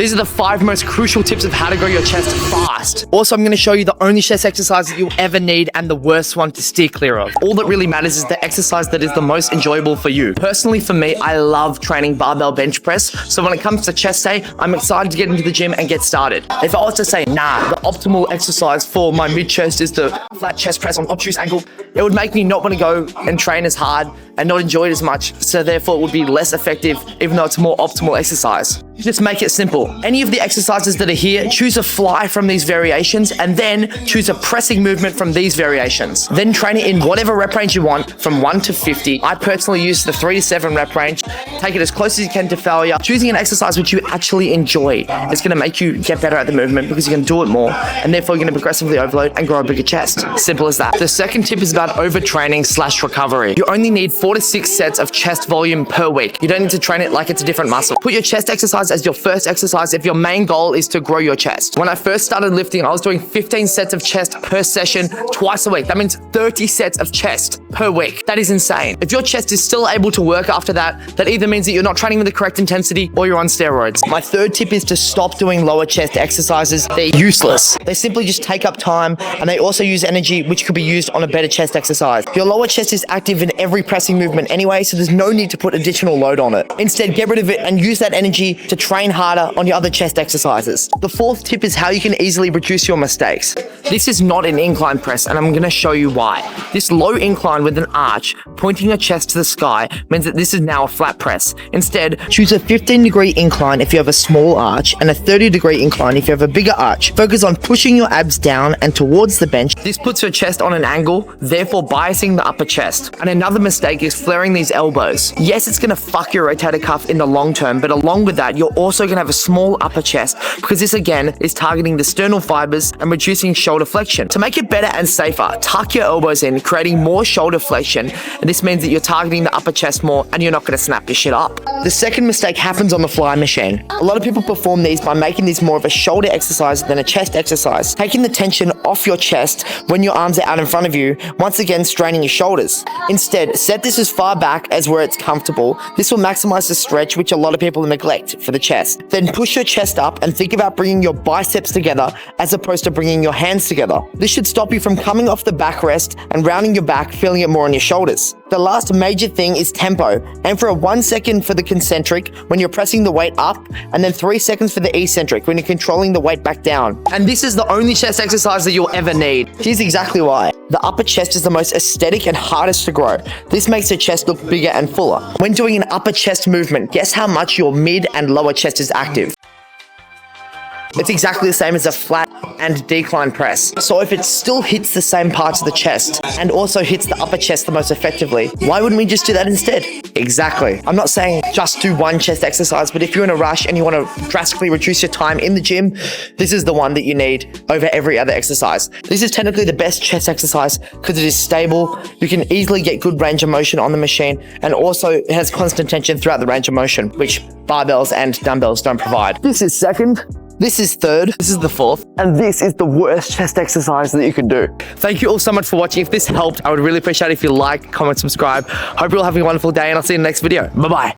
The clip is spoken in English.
These are the 5 most crucial tips of how to grow your chest fast. Also, I'm going to show you the only chest exercise that you'll ever need and the worst one to steer clear of. All that really matters is the exercise that is the most enjoyable for you. Personally, for me, I love training barbell bench press. So when it comes to chest day, I'm excited to get into the gym and get started. If I was to say, nah, the optimal exercise for my mid chest is the flat chest press on obtuse angle, it would make me not want to go and train as hard and not enjoy it as much. So therefore, it would be less effective, even though it's a more optimal exercise. Just make it simple. Any of the exercises that are here, choose a fly from these variations and then choose a pressing movement from these variations. Then train it in whatever rep range you want from 1 to 50. I personally use the 3 to 7 rep range. Take it as close as you can to failure. Choosing an exercise which you actually enjoy is going to make you get better at the movement because you can do it more and therefore you're going to progressively overload and grow a bigger chest. Simple as that. The second tip is about overtraining / recovery. You only need 4 to 6 sets of chest volume per week. You don't need to train it like it's a different muscle. Put your chest exercise as your first exercise if your main goal is to grow your chest. When I first started lifting, I was doing 15 sets of chest per session twice a week. That means 30 sets of chest per week. That is insane. If your chest is still able to work after that, that either means that you're not training with the correct intensity or you're on steroids. My third tip is to stop doing lower chest exercises. They're useless. They simply just take up time and they also use energy which could be used on a better chest exercise. Your lower chest is active in every pressing movement anyway, so there's no need to put additional load on it. Instead, get rid of it and use that energy to train harder on your other chest exercises. The fourth tip is how you can easily reduce your mistakes. This is not an incline press and I'm going to show you why. This low incline with an arch pointing your chest to the sky means that this is now a flat press. Instead, choose a 15-degree incline if you have a small arch and a 30-degree incline if you have a bigger arch. Focus on pushing your abs down and towards the bench. This puts your chest on an angle, therefore biasing the upper chest. And another mistake is flaring these elbows. Yes, it's going to fuck your rotator cuff in the long term, but along with that, you're also going to have a small upper chest because this again is targeting the sternal fibers and reducing shoulder flexion. To make it better and safer, tuck your elbows in, creating more shoulder flexion, and this means that you're targeting the upper chest more and you're not going to snap your shit up. The second mistake happens on the fly machine. A lot of people perform these by making this more of a shoulder exercise than a chest exercise, taking the tension off your chest when your arms are out in front of you, once again straining your shoulders. Instead, set this as far back as where it's comfortable. This will maximize the stretch, which a lot of people neglect for the chest. Then push your chest up and think about bringing your biceps together as opposed to bringing your hands together. This should stop you from coming off the backrest and rounding your back, feeling it more on your shoulders. The last major thing is tempo. Aim for a 1 second for the concentric when you're pressing the weight up, and then 3 seconds for the eccentric when you're controlling the weight back down. And this is the only chest exercise that you'll ever need. Here's exactly why. The upper chest is the most aesthetic and hardest to grow. This makes your chest look bigger and fuller. When doing an upper chest movement, guess how much your mid and lower chest is active? It's exactly the same as a flat and decline press. So if it still hits the same parts of the chest and also hits the upper chest the most effectively, why wouldn't we just do that instead? Exactly. I'm not saying just do one chest exercise, but if you're in a rush and you want to drastically reduce your time in the gym, this is the one that you need over every other exercise. This is technically the best chest exercise because it is stable. You can easily get good range of motion on the machine, and also it has constant tension throughout the range of motion, which barbells and dumbbells don't provide. This is second. This is third, this is the fourth, and this is the worst chest exercise that you can do. Thank you all so much for watching. If this helped, I would really appreciate it if you like, comment, subscribe. Hope you're all having a wonderful day, and I'll see you in the next video. Bye-bye.